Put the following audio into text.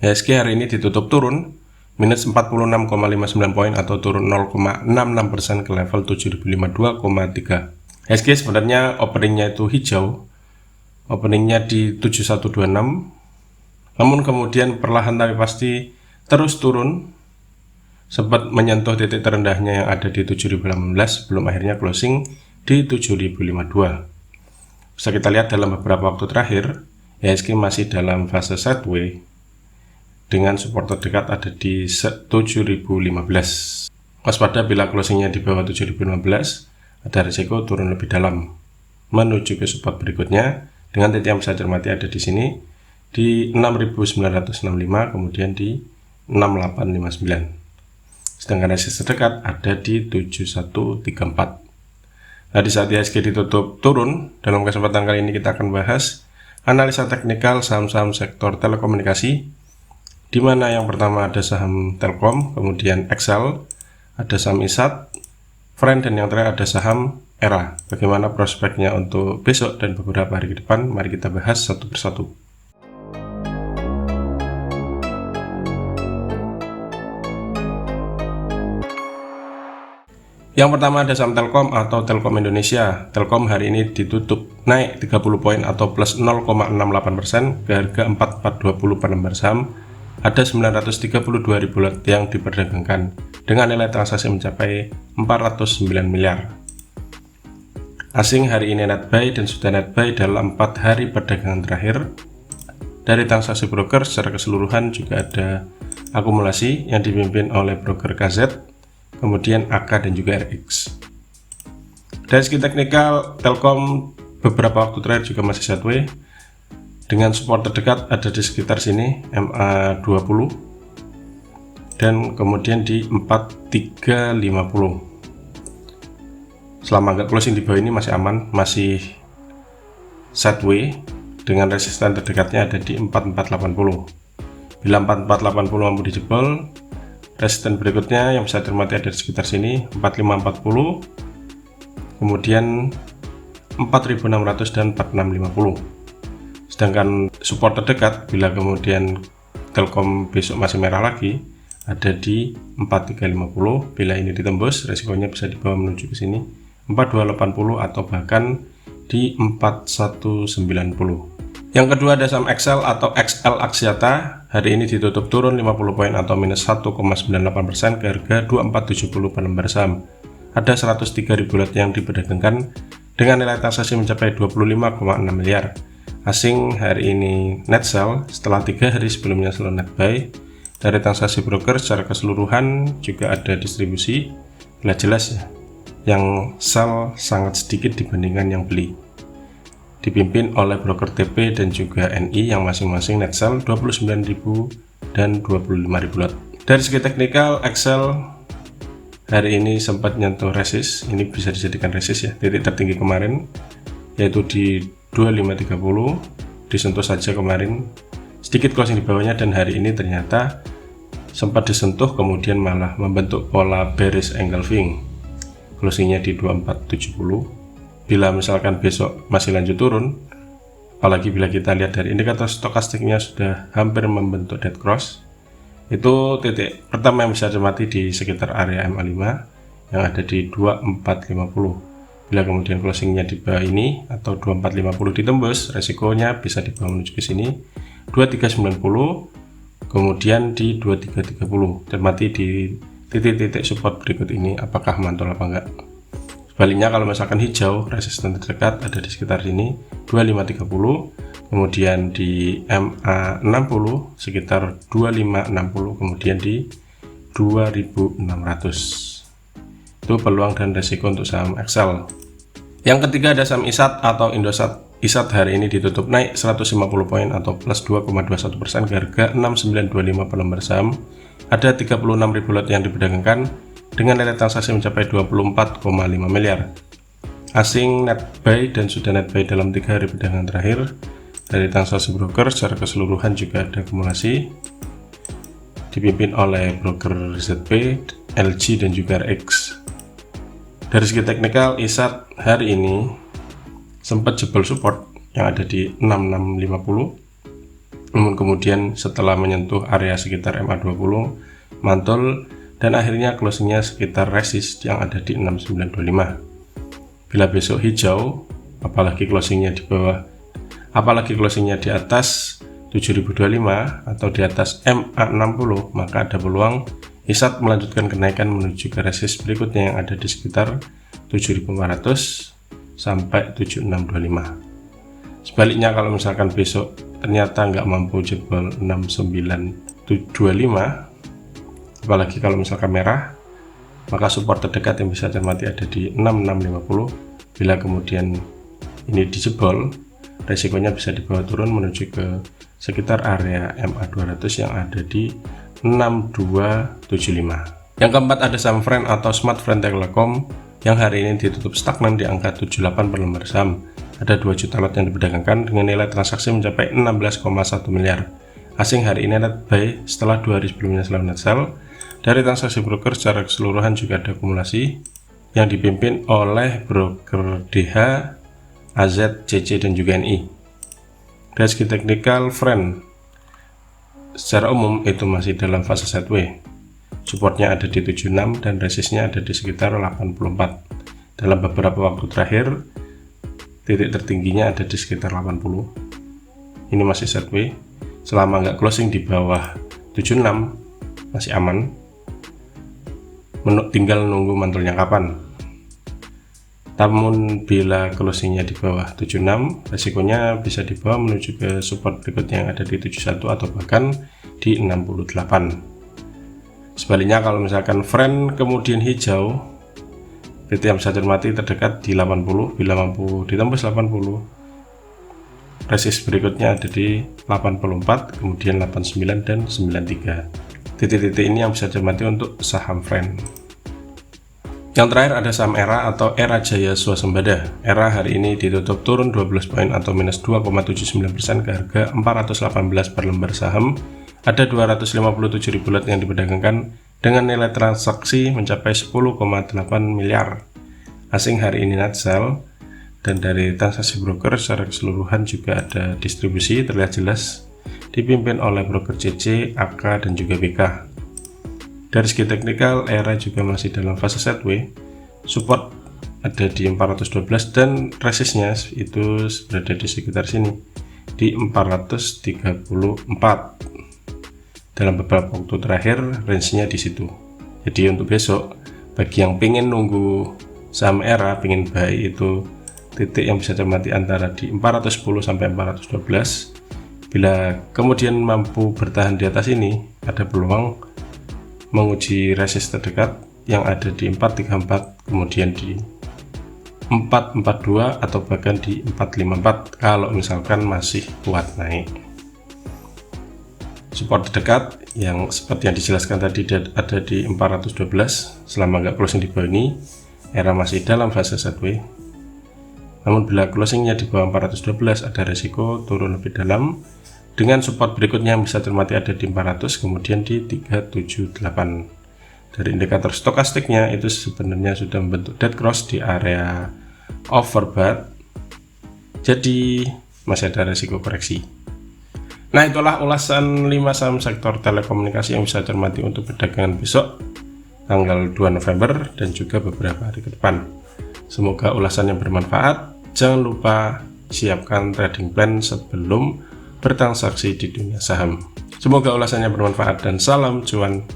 IHSG hari ini ditutup turun minus 46,59 poin atau turun 0,66% ke level 7052,3. IHSG sebenarnya openingnya itu hijau, openingnya di 7126, namun kemudian perlahan tapi pasti terus turun, sempat menyentuh titik terendahnya yang ada di 7018 sebelum akhirnya closing di 7052. Bisa kita lihat dalam beberapa waktu terakhir, IHSG masih dalam fase sideways dengan support terdekat ada di 7015. Waspada bila closingnya di bawah 7015, ada risiko turun lebih dalam menuju ke support berikutnya dengan titik yang bisa cermati ada di sini di 6965, kemudian di 6859. Sedangkan resisten terdekat ada di 7134. Nah, di saat IHSG ditutup turun, dalam kesempatan kali ini kita akan bahas analisa teknikal saham-saham sektor telekomunikasi, di mana yang pertama ada saham Telkom, kemudian Excel, ada saham ISAT, Friend, dan yang terakhir ada saham Era. Bagaimana prospeknya untuk besok dan beberapa hari ke depan? Mari kita bahas satu persatu. Yang pertama ada saham Telkom atau Telkom Indonesia. Telkom hari ini ditutup naik 30 poin atau plus 0,68% ke harga 4420 per lembar saham. Ada 932 ribu lot yang diperdagangkan dengan nilai transaksi mencapai 409 miliar. Asing hari ini net buy dan sudah net buy dalam 4 hari perdagangan terakhir. Dari transaksi broker secara keseluruhan juga ada akumulasi yang dipimpin oleh broker KZ, kemudian AK dan juga RX. Dari segi teknikal, Telkom beberapa waktu terakhir juga masih sideways dengan support terdekat ada di sekitar sini MA20 dan kemudian di 4350. Selama nggak closing di bawah ini masih aman, masih sideways dengan resisten terdekatnya ada di 4480. Bila 4480 mampu dijebol, resisten berikutnya yang bisa cermati ada di sekitar sini 4540, kemudian 4600 dan 4650. Sedangkan support terdekat bila kemudian Telkom besok masih merah lagi ada di 4350. Bila ini ditembus, resikonya bisa dibawa menuju ke sini 4280 atau bahkan di 4190. Yang kedua ada saham Excel atau XL Axiata. Hari ini ditutup turun 50 poin atau minus 1,98% ke harga 2470 per lembar saham. Ada 103 ribu lot yang diperdagangkan dengan nilai transaksi mencapai 25,6 miliar. Asing hari ini net sell setelah 3 hari sebelumnya selalu net buy. Dari transaksi broker secara keseluruhan juga ada distribusi. Jelas ya, yang sell sangat sedikit dibandingkan yang beli. Dipimpin oleh broker TP dan juga NI yang masing-masing net sell 29.000 dan 25.000 lot. Dari segi teknikal, Excel hari ini sempat nyentuh resist. Ini bisa dijadikan resist ya, titik tertinggi kemarin yaitu di 2530 disentuh saja kemarin, sedikit closing di bawahnya, dan hari ini ternyata sempat disentuh kemudian malah membentuk pola bearish engulfing, closingnya di 2470. Bila misalkan besok masih lanjut turun, apalagi bila kita lihat dari indikator stokastiknya sudah hampir membentuk dead cross, itu titik pertama yang bisa cermati di sekitar area MA5 yang ada di 2450. Bila kemudian closingnya di bawah ini atau 2450 ditembus, resikonya bisa dibawa menuju ke sini 2390, kemudian di 2330. Cermati di titik-titik support berikut ini apakah mantul apa enggak. Sebaliknya kalau misalkan hijau, resisten terdekat ada di sekitar sini 2530, kemudian di MA60 sekitar 2560, kemudian di 2600. Itu peluang dan resiko untuk saham Excel. Yang ketiga ada saham ISAT atau Indosat. ISAT hari ini ditutup naik 150 poin atau plus 2,21% ke harga 6925 per lembar saham. Ada 36.000 lot yang diperdagangkan dengan nilai transaksi mencapai 24,5 miliar. Asing net buy dan sudah net buy dalam 3 hari perdagangan terakhir. Dari transaksi broker secara keseluruhan juga ada akumulasi dipimpin oleh broker ZP, LG dan juga RX. Dari segi teknikal, ISAT hari ini sempat jebol support yang ada di 6650 namun kemudian setelah menyentuh area sekitar MA20 mantul dan akhirnya closingnya sekitar resist yang ada di 6925. Bila besok hijau, apalagi closingnya di atas 7025 atau di atas MA60, maka ada peluang ISAT melanjutkan kenaikan menuju ke resist berikutnya yang ada di sekitar 7400 sampai 7625. Sebaliknya, kalau misalkan besok ternyata nggak mampu jebol 6925, apalagi kalau misalkan merah, maka support terdekat yang bisa cermati ada di 6650. Bila kemudian ini dijebol, resikonya bisa dibawa turun menuju ke sekitar area MA200 yang ada di 6275. Yang keempat ada saham Friend atau Smartfren Telekom yang hari ini ditutup stagnan di angka 78 per lembar saham. Ada 2 juta lot yang diperdagangkan dengan nilai transaksi mencapai 16,1 miliar. Asing hari ini net buy setelah 2 hari sebelumnya selalu net sell. Dari transaksi broker secara keseluruhan juga ada akumulasi yang dipimpin oleh broker DH, AZ, CC, dan juga NI. Dari segi teknikal, Friend secara umum itu masih dalam fase sideways. Supportnya ada di 76 dan resistnya ada di sekitar 84. Dalam beberapa waktu terakhir, titik tertingginya ada di sekitar 80. Ini masih sideways. Selama nggak closing di bawah 76, masih aman. Tinggal nunggu mantulnya kapan. Namun bila closingnya di bawah 76, resikonya bisa dibawa menuju ke support berikutnya yang ada di 71 atau bahkan di 68. Sebaliknya, kalau misalkan Friend kemudian hijau, titik yang bisa cermati terdekat di 80. Bila mampu ditembus 80, resist berikutnya ada di 84, kemudian 89 dan 93. Titik-titik ini yang bisa cermati untuk saham Friend. Yang terakhir ada saham ERA atau Era Jaya Swasembada. ERA hari ini ditutup turun 12 poin atau minus 2,79% ke harga 418 per lembar saham. Ada 257 ribu lot yang diperdagangkan dengan nilai transaksi mencapai 10,8 miliar. Asing hari ini net sell, dan dari transaksi broker secara keseluruhan juga ada distribusi terlihat jelas dipimpin oleh broker CC, AK, dan juga BK. Dari segi teknikal, ERA juga masih dalam fase sideways. Support ada di 412 dan resistnya itu berada di sekitar sini di 434. Dalam beberapa waktu terakhir range-nya di situ. Jadi untuk besok, bagi yang pengen nunggu saham ERA, pengen buy, itu titik yang bisa cermati antara di 410 sampai 412. Bila kemudian mampu bertahan di atas ini, ada peluang menguji resist terdekat yang ada di 434, kemudian di 442 atau bahkan di 454 kalau misalkan masih kuat naik. Support terdekat yang seperti yang dijelaskan tadi ada di 412. Selama nggak closing di bawah ini, ERA masih dalam fase sideways. Namun bila closingnya di bawah 412, ada resiko turun lebih dalam. Dengan support berikutnya yang bisa cermati ada di 400, kemudian di 378. Dari indikator stokastiknya itu sebenarnya sudah membentuk dead cross di area overbought, jadi masih ada resiko koreksi. Nah, itulah ulasan 5 saham sektor telekomunikasi yang bisa cermati untuk perdagangan besok tanggal 2 November dan juga beberapa hari ke depan. Semoga ulasannya bermanfaat. Jangan lupa siapkan trading plan sebelum bertransaksi di dunia saham. Semoga ulasannya bermanfaat dan salam cuan.